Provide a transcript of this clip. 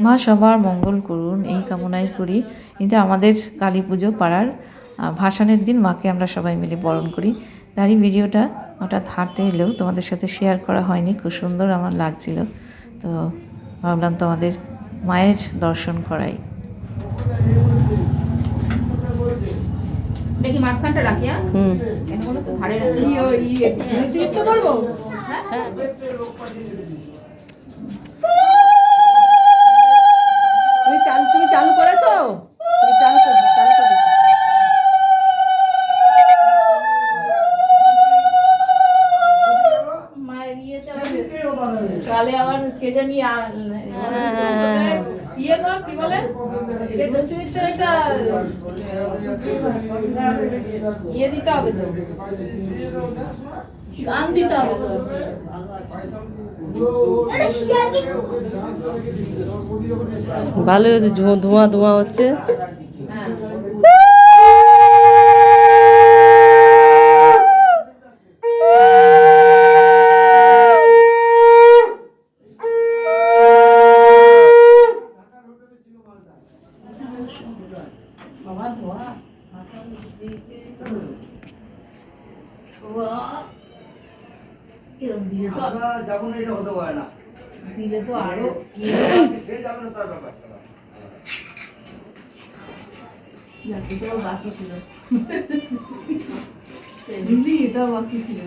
মা সবার মঙ্গল করুন এই কামনাই করি। এটা আমাদের কালী পুজো পাড়ার ভাসানের দিন মাকে আমরা সবাই মিলে বরণ করি। তারই ভিডিওটা হঠাৎ হাঁটতে এলেও তোমাদের সাথে শেয়ার করা হয়নি, খুব সুন্দর আমার লাগছিল, তো ভাবলাম তোমাদের মায়ের দর্শন করাই। দেখি মাঝখানটা রাখি। কেন বলো তো ধারে রাখি তো করবো। হ্যাঁ তুমি চালু করেছো? তুমি চালু করে মায়ের ইয়েতে তাহলে আবার কে জানি ইয়ে কর কি বলে একটা ইয়ে দিতে হবে তো, গান দিতে হবে তো। ভালো ধোঁয়া ধোঁয়া হচ্ছে। দিলে তো আরো বাকি ছিল, এটাও বাকি ছিল।